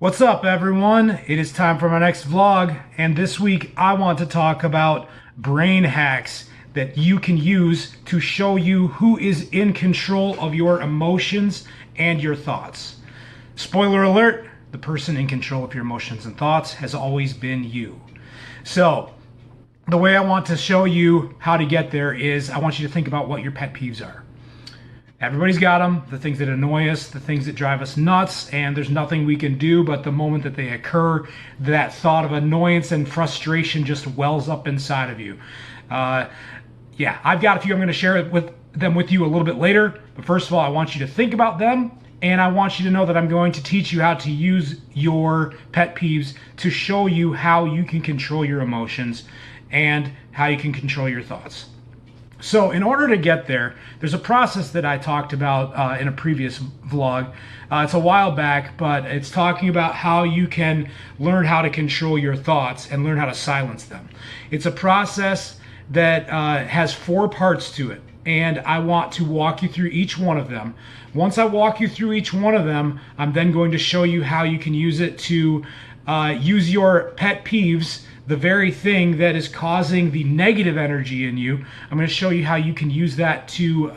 What's up, everyone? It is time for my next vlog, and this week I want to talk about brain hacks that you can use to show you who is in control of your emotions and your thoughts. Spoiler alert, the person in control of your emotions and thoughts has always been you. So, the way I want to show you how to get there is I want you to think about what your pet peeves are. Everybody's got them, the things that annoy us, the things that drive us nuts, and there's nothing we can do, but the moment that they occur, that thought of annoyance and frustration just wells up inside of you. Yeah, I've got a few. I'm going to share them with you a little bit later, but first of all, I want you to think about them, and I want you to know that I'm going to teach you how to use your pet peeves to show you how you can control your emotions and how you can control your thoughts. So in order to get there, there's a process that I talked about in a previous vlog. It's a while back, but it's talking about how you can learn how to control your thoughts and learn how to silence them. It's a process that has 4 parts to it, and I want to walk you through each one of them. Once I walk you through each one of them, I'm then going to show you how you can use it to use your pet peeves, the very thing that is causing the negative energy in you. I'm going to show you how you can use that to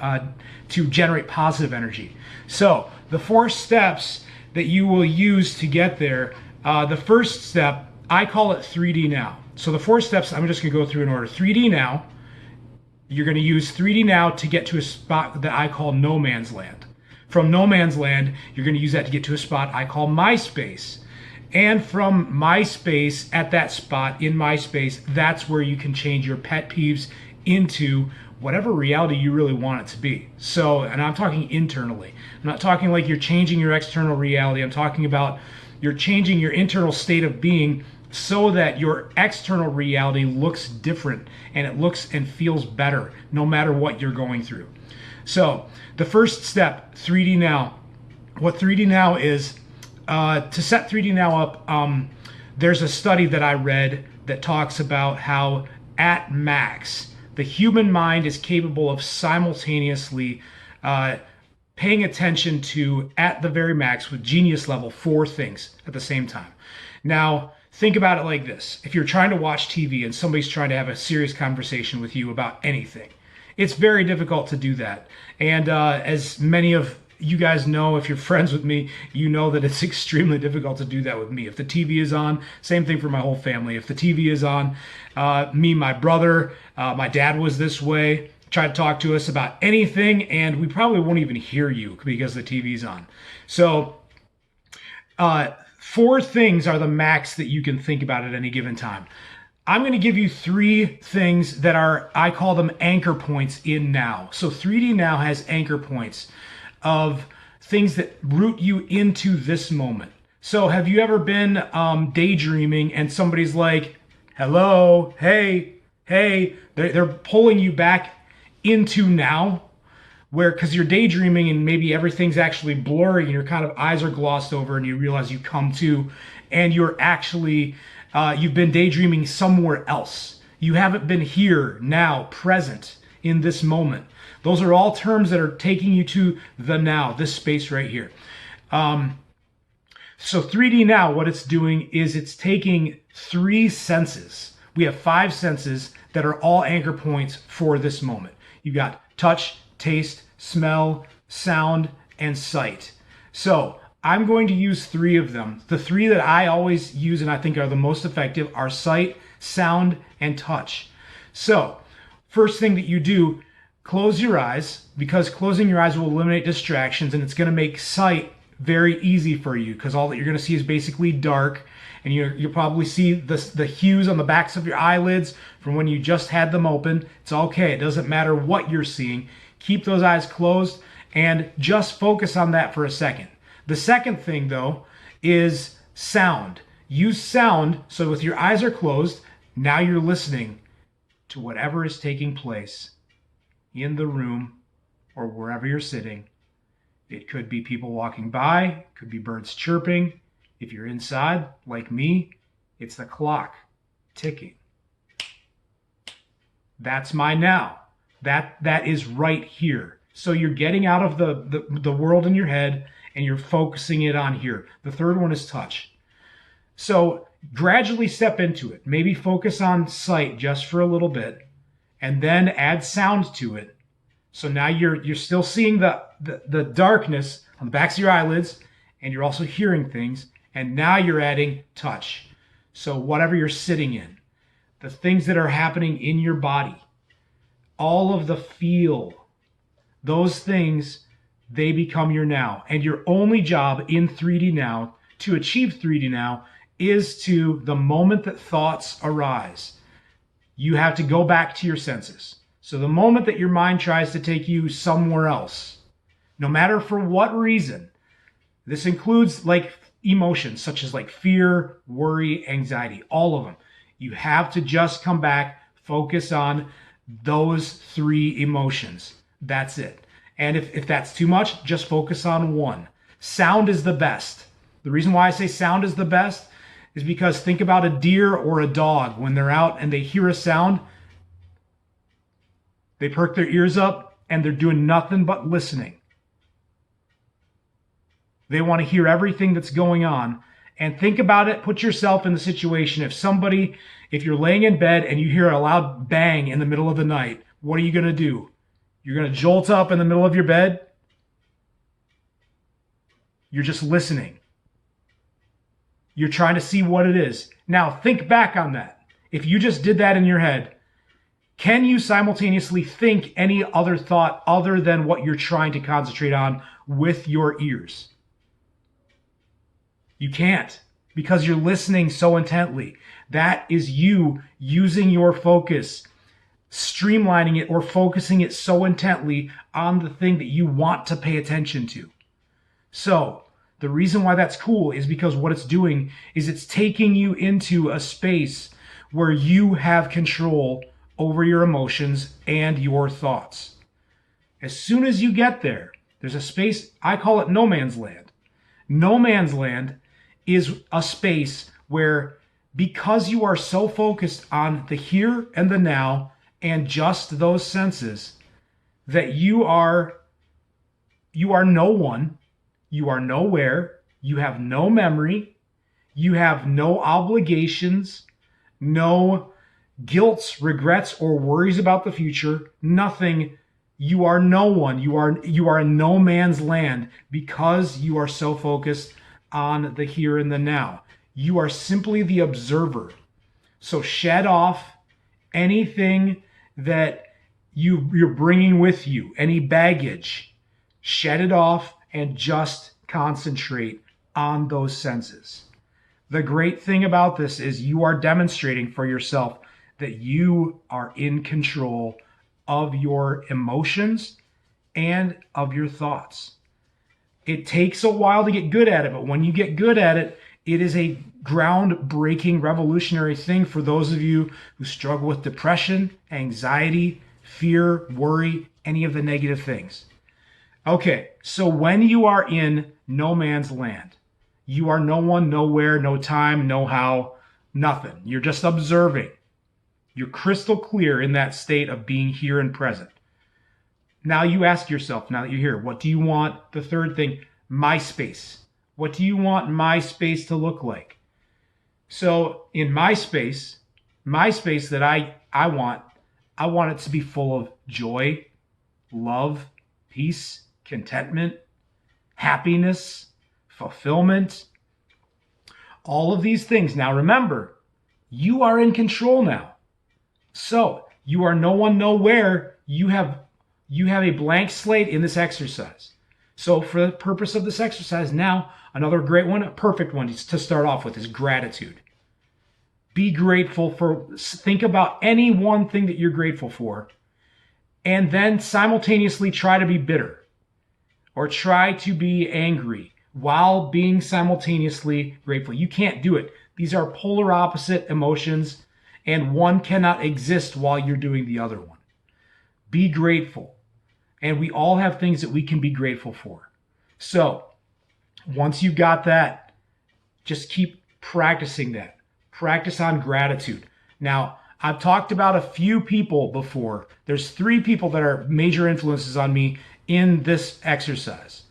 generate positive energy. So the 4 steps that you will use to get there. The first step, I call it 3D now. So the 4 steps, I'm just going to go through in order. 3D now. You're going to use 3D now to get to a spot that I call no man's land. From no man's land, you're going to use that to get to a spot I call my space. And from MySpace, at that spot in MySpace, that's where you can change your pet peeves into whatever reality you really want it to be. So, and I'm talking internally. I'm not talking like you're changing your external reality. I'm talking about you're changing your internal state of being so that your external reality looks different and it looks and feels better no matter what you're going through. So, the first step, 3D Now. What 3D Now is, to set 3D Now up, there's a study that I read that talks about how at max, the human mind is capable of simultaneously paying attention to, at the very max, with genius level, 4 things at the same time. Now, think about it like this. If you're trying to watch TV and somebody's trying to have a serious conversation with you about anything, it's very difficult to do that. And as many of you guys know, if you're friends with me, you know that it's extremely difficult to do that with me. If the TV is on, same thing for my whole family. If the TV is on, me, my brother, my dad was this way, try to talk to us about anything, and we probably won't even hear you because the TV's on. So 4 things are the max that you can think about at any given time. I'm going to give you 3 things that are, I call them anchor points in now. So 3D Now has anchor points of things that root you into this moment. So have you ever been daydreaming and somebody's like, hello, hey, they're pulling you back into now, where, because you're daydreaming and maybe everything's actually blurry and your kind of eyes are glossed over and you realize you come to and you're actually, you've been daydreaming somewhere else. You haven't been here, now, present in this moment. Those are all terms that are taking you to the now, this space right here. So 3D Now, what it's doing is it's taking 3 senses. We have 5 senses that are all anchor points for this moment. You've got touch, taste, smell, sound, and sight. So I'm going to use 3 of them. The 3 that I always use and I think are the most effective are sight, sound, and touch. So first thing that you do, close your eyes, because closing your eyes will eliminate distractions and it's going to make sight very easy for you, because all that you're going to see is basically dark, and you'll probably see the hues on the backs of your eyelids from when you just had them open. It's okay. It doesn't matter what you're seeing. Keep those eyes closed and just focus on that for a second. The second thing, though, is sound. Use sound, so with your eyes are closed, now you're listening to whatever is taking place in the room or wherever you're sitting. It could be people walking by, it could be birds chirping. If you're inside, like me, it's the clock ticking. That's my now. That is right here. So you're getting out of the world in your head and you're focusing it on here. The third one is touch. So gradually step into it. Maybe focus on sight just for a little bit, and then add sound to it. So now you're still seeing the darkness on the backs of your eyelids, and you're also hearing things. And now you're adding touch. So whatever you're sitting in, the things that are happening in your body, all of the feel, those things, they become your now. And your only job in 3D now, to achieve 3D now, is to, the moment that thoughts arise, you have to go back to your senses. So the moment that your mind tries to take you somewhere else, no matter for what reason, this includes like emotions such as like fear, worry, anxiety, all of them. You have to just come back, focus on those three emotions. That's it. And if that's too much, just focus on one. Sound is the best. The reason why I say sound is the best is because think about a deer or a dog. When they're out and they hear a sound, they perk their ears up and they're doing nothing but listening. They want to hear everything that's going on. And think about it. Put yourself in the situation. If you're laying in bed and you hear a loud bang in the middle of the night, what are you going to do? You're going to jolt up in the middle of your bed? You're just listening. You're trying to see what it is. Now, think back on that. If you just did that in your head, can you simultaneously think any other thought other than what you're trying to concentrate on with your ears? You can't, because you're listening so intently. That is you using your focus, streamlining it or focusing it so intently on the thing that you want to pay attention to. So the reason why that's cool is because what it's doing is it's taking you into a space where you have control over your emotions and your thoughts. As soon as you get there, there's a space, I call it no man's land. No man's land is a space where, because you are so focused on the here and the now and just those senses, that you are no one, you are nowhere, you have no memory, you have no obligations, no guilt, regrets, or worries about the future, nothing. You are no one. You are in no man's land because you are so focused on the here and the now. You are simply the observer. So shed off anything that you're bringing with you, any baggage. Shed it off and just concentrate on those senses. The great thing about this is you are demonstrating for yourself that you are in control of your emotions and of your thoughts. It takes a while to get good at it, but when you get good at it, it is a groundbreaking, revolutionary thing for those of you who struggle with depression, anxiety, fear, worry, any of the negative things. Okay, so when you are in no man's land, you are no one, nowhere, no time, no how, nothing. You're just observing. You're crystal clear in that state of being here and present. Now you ask yourself, now that you're here, what do you want? The third thing, my space. What do you want my space to look like? So in my space that I want it to be full of joy, love, peace, contentment, happiness, fulfillment, all of these things. Now remember, you are in control now. So you are no one, nowhere. You have a blank slate in this exercise. So for the purpose of this exercise, now another great one, a perfect one to start off with is gratitude. Be grateful think about any one thing that you're grateful for, and then simultaneously try to be bitter or try to be angry while being simultaneously grateful. You can't do it. These are polar opposite emotions, and one cannot exist while you're doing the other one. Be grateful. And we all have things that we can be grateful for. So once you've got that, just keep practicing that. Practice on gratitude. Now, I've talked about a few people before. There's 3 people that are major influences on me in this exercise.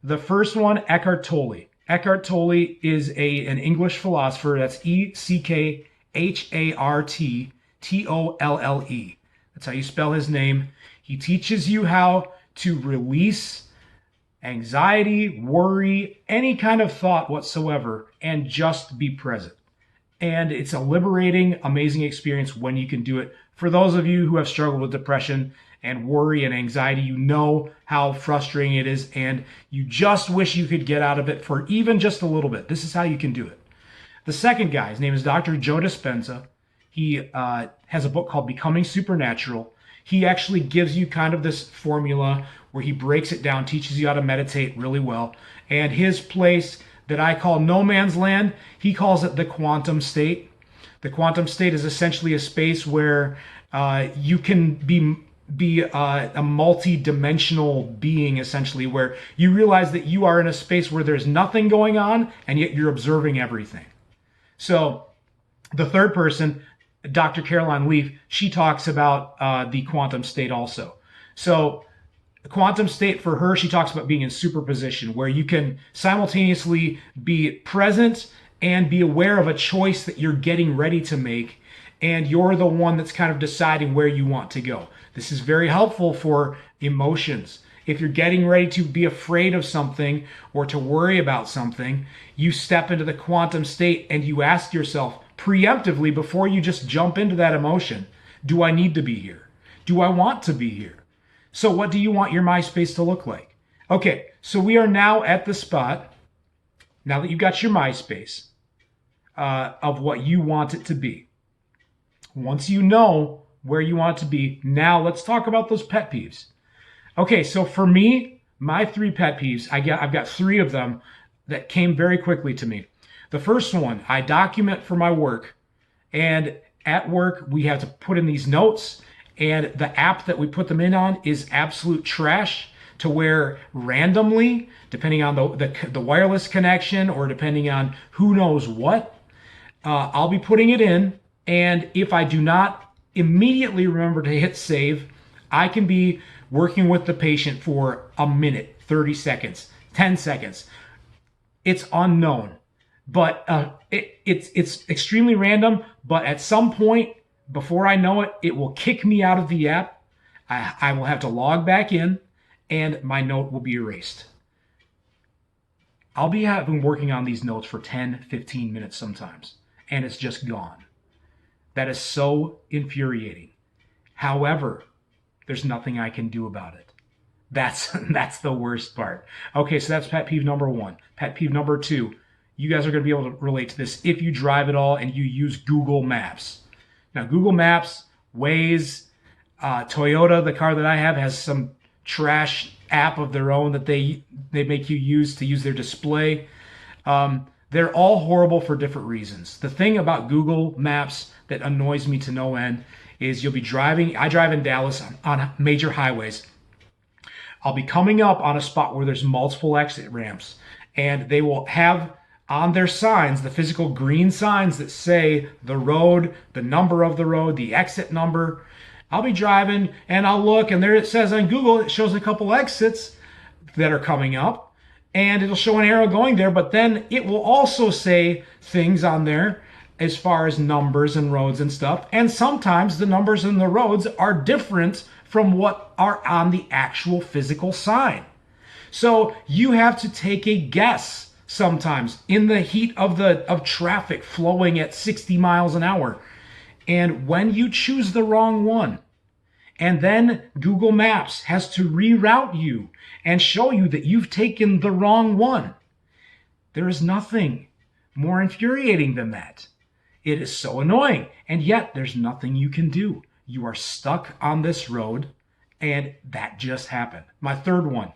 The first one, Eckhart Tolle. Eckhart Tolle is an English philosopher. That's Eckhart Tolle. That's how you spell his name. He teaches you how to release anxiety, worry, any kind of thought whatsoever, and just be present. And it's a liberating, amazing experience when you can do it. For those of you who have struggled with depression and worry and anxiety, you know how frustrating it is, and you just wish you could get out of it for even just a little bit. This is how you can do it. The second guy, his name is Dr. Joe Dispenza. He has a book called Becoming Supernatural. He actually gives you kind of this formula where he breaks it down, teaches you how to meditate really well. And his place that I call no man's land, he calls it the quantum state. The quantum state is essentially a space where you can be a multi-dimensional being, essentially, where you realize that you are in a space where there's nothing going on and yet you're observing everything. So the third person, Dr. Caroline Leaf, she talks about the quantum state also. So the quantum state for her, she talks about being in superposition, where you can simultaneously be present and be aware of a choice that you're getting ready to make, and you're the one that's kind of deciding where you want to go. This is very helpful for emotions. If you're getting ready to be afraid of something or to worry about something, you step into the quantum state and you ask yourself preemptively, before you just jump into that emotion, do I need to be here? Do I want to be here? So what do you want your MySpace to look like? Okay, so we are now at the spot, now that you've got your MySpace, of what you want it to be. Once you know where you want it to be, now let's talk about those pet peeves. Okay, so for me, my 3 pet peeves, I've got 3 of them that came very quickly to me. The first one, I document for my work, and at work we have to put in these notes, and the app that we put them in on is absolute trash, to where randomly, depending on the wireless connection or depending on who knows what, I'll be putting it in, and if I do not immediately remember to hit save, I can be working with the patient for a minute, 30 seconds, 10 seconds. It's unknown, but it's extremely random, but at some point, before I know it, it will kick me out of the app. I will have to log back in, and my note will be erased. I'll be working on these notes for 10, 15 minutes sometimes, and it's just gone. That is so infuriating. However, there's nothing I can do about it. That's the worst part. Okay, so that's pet peeve number 1. Pet peeve number 2. You guys are going to be able to relate to this if you drive at all and you use Google Maps. Now, Google Maps, Waze, Toyota, the car that I have, has some trash app of their own that they make you use their display. They're all horrible for different reasons. The thing about Google Maps that annoys me to no end is you'll be driving. I drive in Dallas on major highways. I'll be coming up on a spot where there's multiple exit ramps, and they will have on their signs, the physical green signs that say the road, the number of the road, the exit number. I'll be driving and I'll look, and there it says on Google, it shows a couple exits that are coming up, and it'll show an arrow going there, but then it will also say things on there as far as numbers and roads and stuff. And sometimes the numbers and the roads are different from what are on the actual physical sign. So you have to take a guess sometimes in the heat of traffic flowing at 60 miles an hour. And when you choose the wrong one, and then Google Maps has to reroute you and show you that you've taken the wrong one, there is nothing more infuriating than that. It is so annoying, and yet there's nothing you can do. You are stuck on this road, and that just happened. My third one,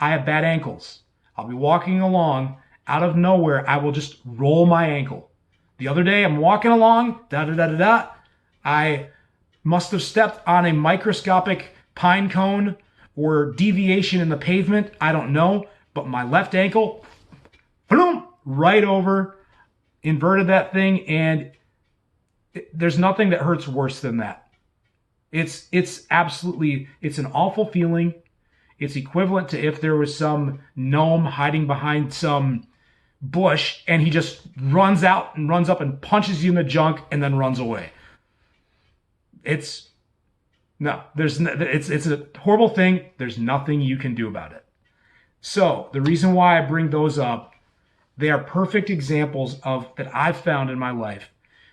I have bad ankles. I'll be walking along, out of nowhere, I will just roll my ankle. The other day, I'm walking along, da-da-da-da-da. I must have stepped on a microscopic pine cone or deviation in the pavement. I don't know, but my left ankle, boom, right over, inverted that thing, and there's nothing that hurts worse than that. It's absolutely, it's an awful feeling. It's equivalent to if there was some gnome hiding behind some bush and he just runs out and runs up and punches you in the junk and then runs away. It's no, there's no, it's a horrible thing. There's nothing you can do about it. So the reason why I bring those up, they are perfect examples of that I've found in my life.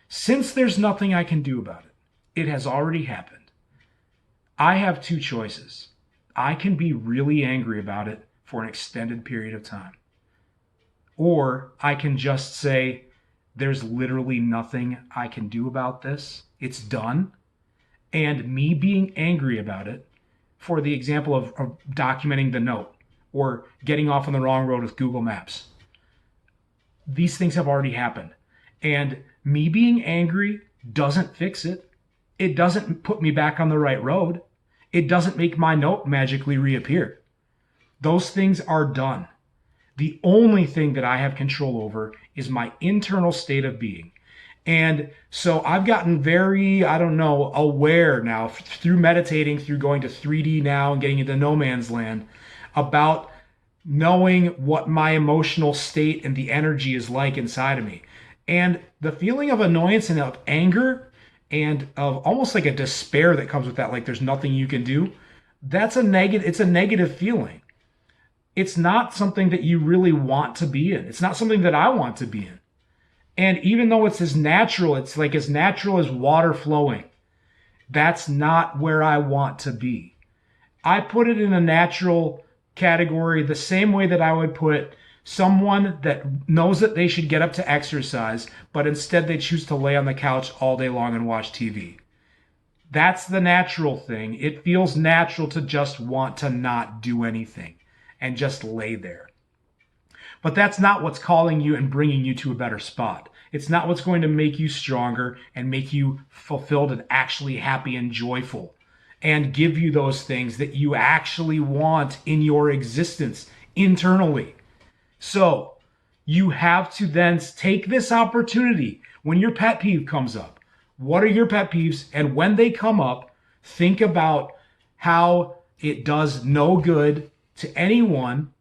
Since there's nothing I can do about it, it has already happened. I have two choices. I can be really angry about it for an extended period of time. Or I can just say, there's literally nothing I can do about this. It's done. And me being angry about it, for the example of documenting the note or getting off on the wrong road with Google Maps, these things have already happened. And me being angry doesn't fix it. It doesn't put me back on the right road. It doesn't make my note magically reappear. Those things are done. The only thing that I have control over is my internal state of being. And so I've gotten very, aware now through meditating, through going to 3D now and getting into no man's land, about knowing what my emotional state and the energy is like inside of me. And the feeling of annoyance and of anger and of almost like a despair that comes with that, like there's nothing you can do, that's a negative, it's a negative feeling. It's not something that you really want to be in. It's not something that I want to be in. And even though it's it's like as natural as water flowing, that's not where I want to be. I put it in a natural category the same way that I would put someone that knows that they should get up to exercise, but instead they choose to lay on the couch all day long and watch TV. That's the natural thing. It feels natural to just want to not do anything and just lay there. But that's not what's calling you and bringing you to a better spot. It's not what's going to make you stronger and make you fulfilled and actually happy and joyful and give you those things that you actually want in your existence internally. So you have to then take this opportunity when your pet peeve comes up. What are your pet peeves? And when they come up, think about how it does no good to anyone,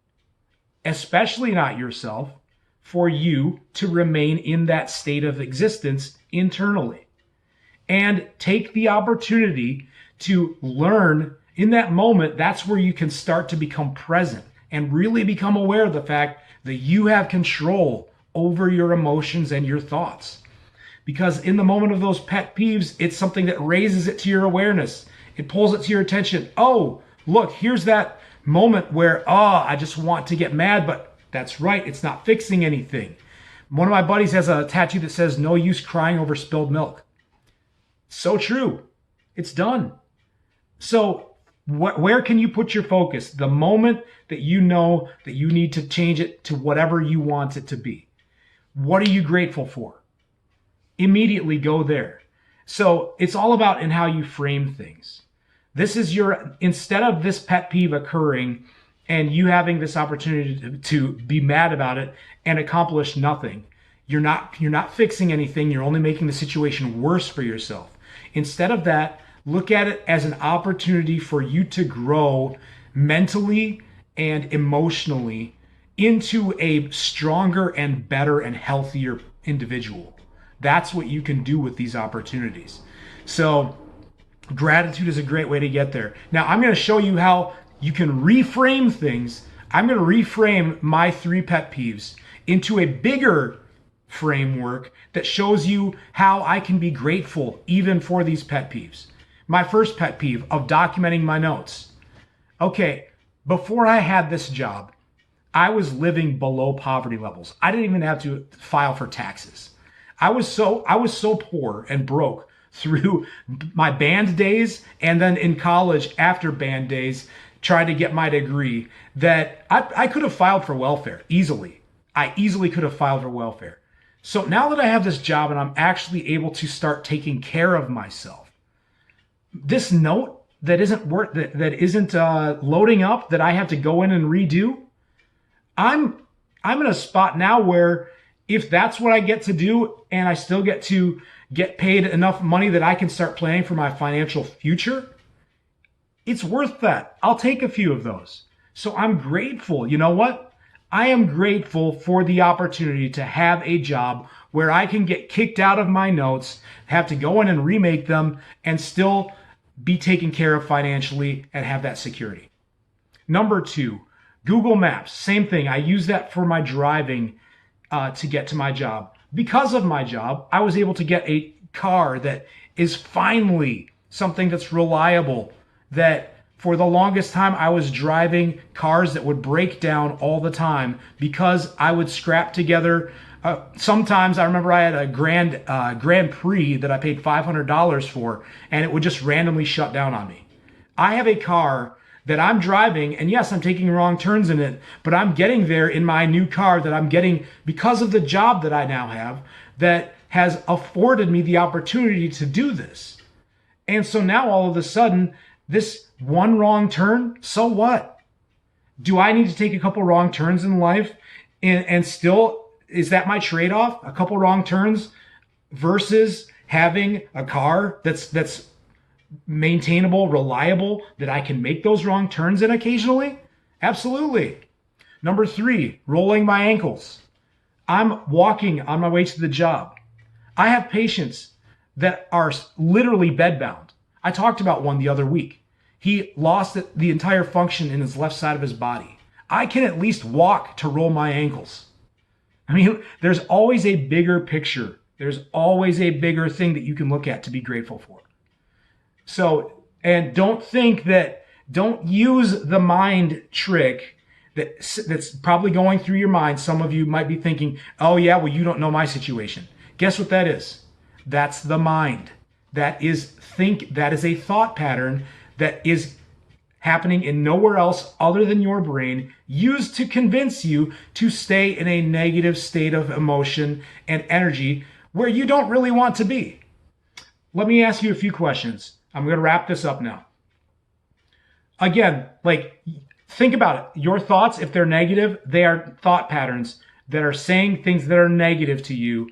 especially not yourself, for you to remain in that state of existence internally. And take the opportunity to learn in that moment. That's where you can start to become present and really become aware of the fact that you have control over your emotions and your thoughts. Because in the moment of those pet peeves, it's something that raises it to your awareness. It pulls it to your attention. Oh, look, here's that moment where, I just want to get mad, but that's right, it's not fixing anything. One of my buddies has a tattoo that says, no use crying over spilled milk. So true. It's done. So where can you put your focus? The moment that you know that you need to change it to whatever you want it to be. What are you grateful for? Immediately go there. So it's all about in how you frame things. This is instead of this pet peeve occurring and you having this opportunity to be mad about it and accomplish nothing, you're not fixing anything. You're only making the situation worse for yourself. Instead of that, look at it as an opportunity for you to grow mentally and emotionally into a stronger and better and healthier individual. That's what you can do with these opportunities. So gratitude is a great way to get there. Now, I'm going to show you how you can reframe things. I'm going to reframe my 3 pet peeves into a bigger framework that shows you how I can be grateful even for these pet peeves. My first pet peeve of documenting my notes. Okay, before I had this job, I was living below poverty levels. I didn't even have to file for taxes. I was so poor and broke through my band days and then in college after band days trying to get my degree that I could have filed for welfare easily. I easily could have filed for welfare. So now that I have this job and I'm actually able to start taking care of myself, this note that isn't loading up that I have to go in and redo, I'm in a spot now where if that's what I get to do and I still get to get paid enough money that I can start planning for my financial future, It's worth that. I'll take a few of those. So I'm grateful. You know what? I am grateful for the opportunity to have a job where I can get kicked out of my notes, have to go in and remake them, and still be taken care of financially and have that security. Number two, Google Maps. Same thing. I use that for my driving to get to my job. Because of my job, I was able to get a car that is finally something that's reliable, that for the longest time I was driving cars that would break down all the time because I would scrap together. Sometimes I remember I had a Grand Prix that I paid $500 for, and it would just randomly shut down on me. I have a car that I'm driving, and yes, I'm taking wrong turns in it, but I'm getting there in my new car that I'm getting because of the job that I now have that has afforded me the opportunity to do this. And so now all of a sudden, this one wrong turn, so what? Do I need to take a couple wrong turns in life and still, is that my trade-off? A couple wrong turns versus having a car that's maintainable, reliable, that I can make those wrong turns in occasionally? Absolutely. Number three, rolling my ankles. I'm walking on my way to the job. I have patients that are literally bedbound. I talked about one the other week. He lost the entire function in his left side of his body. I can at least walk to roll my ankles. I mean, there's always a bigger picture. There's always a bigger thing that you can look at to be grateful for. So, and don't use the mind trick that's probably going through your mind. Some of you might be thinking, oh yeah, well, you don't know my situation. Guess what that is? That's the mind. That is a thought pattern that is happening in nowhere else other than your brain, used to convince you to stay in a negative state of emotion and energy where you don't really want to be. Let me ask you a few questions. I'm going to wrap this up now. Again, think about it. Your thoughts, if they're negative, they are thought patterns that are saying things that are negative to you,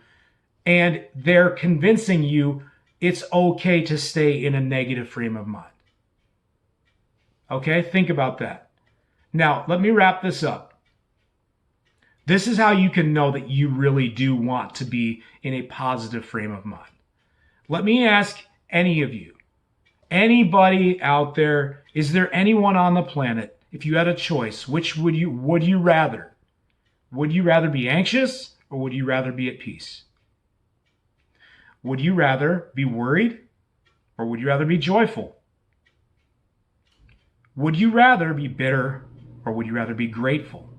and they're convincing you it's okay to stay in a negative frame of mind. Okay, think about that. Now, let me wrap this up. This is how you can know that you really do want to be in a positive frame of mind. Let me ask any of you, anybody out there, is there anyone on the planet, if you had a choice, which would you rather? Would you rather be anxious or would you rather be at peace? Would you rather be worried or would you rather be joyful? Would you rather be bitter or would you rather be grateful?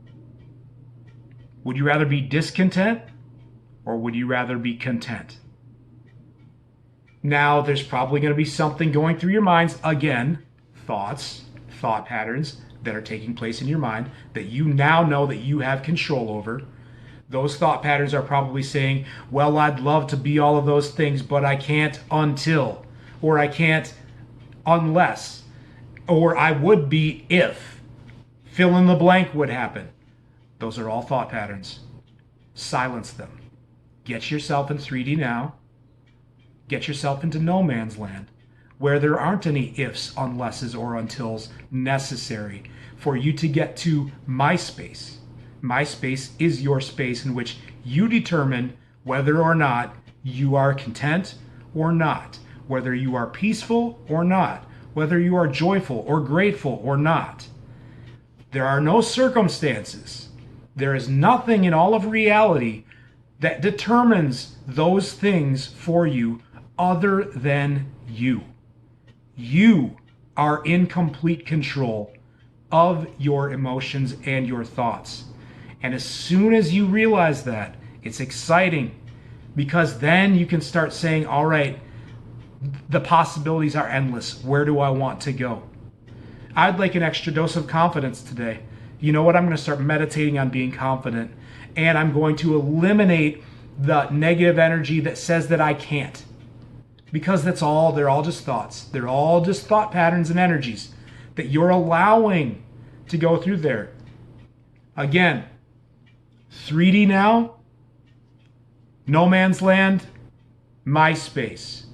Would you rather be discontent or would you rather be content? Now, there's probably going to be something going through your minds, again, thought patterns that are taking place in your mind that you now know that you have control over. Those thought patterns are probably saying, well, I'd love to be all of those things, but I can't until, or I can't unless, or I would be if fill in the blank would happen. Those are all thought patterns. Silence them. Get yourself in 3D now. Get yourself into no man's land, where there aren't any ifs, unlesses, or untils necessary for you to get to my space. My space is your space in which you determine whether or not you are content or not, whether you are peaceful or not, whether you are joyful or grateful or not. There are no circumstances. There is nothing in all of reality that determines those things for you other than you. You are in complete control of your emotions and your thoughts. And as soon as you realize that, it's exciting, because then you can start saying, all right, the possibilities are endless. Where do I want to go? I'd like an extra dose of confidence today. You know what? I'm going to start meditating on being confident, and I'm going to eliminate the negative energy that says that I can't. Because they're all just thoughts. They're all just thought patterns and energies that you're allowing to go through there. Again, 3D now, no man's land, my space.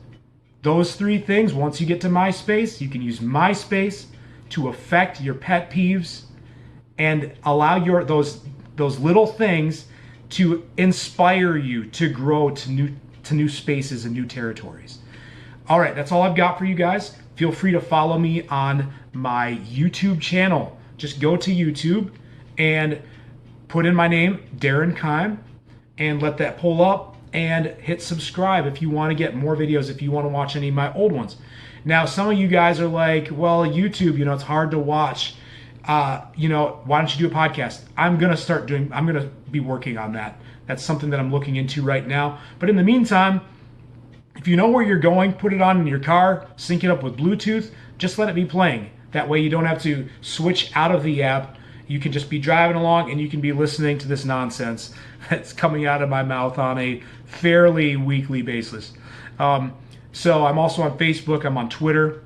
Those three things, once you get to MySpace, you can use MySpace to affect your pet peeves and allow those little things to inspire you to grow to new spaces and new territories. All right, that's all I've got for you guys. Feel free to follow me on my YouTube channel. Just go to YouTube and put in my name, Darren Keim, and let that pull up and hit subscribe if you want to get more videos, if you want to watch any of my old ones. Now, some of you guys are like, well, YouTube, it's hard to watch. Why don't you do a podcast? I'm going to be working on that. That's something that I'm looking into right now. But in the meantime, if you know where you're going, put it on in your car, sync it up with Bluetooth, just let it be playing. That way you don't have to switch out of the app. You can just be driving along and you can be listening to this nonsense that's coming out of my mouth on a fairly weekly basis. So I'm also on Facebook. I'm on Twitter.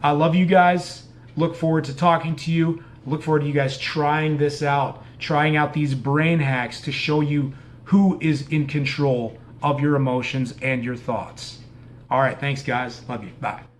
I love you guys. Look forward to talking to you. Look forward to you guys trying this out, trying out these brain hacks to show you who is in control of your emotions and your thoughts. All right, thanks guys. Love you. Bye.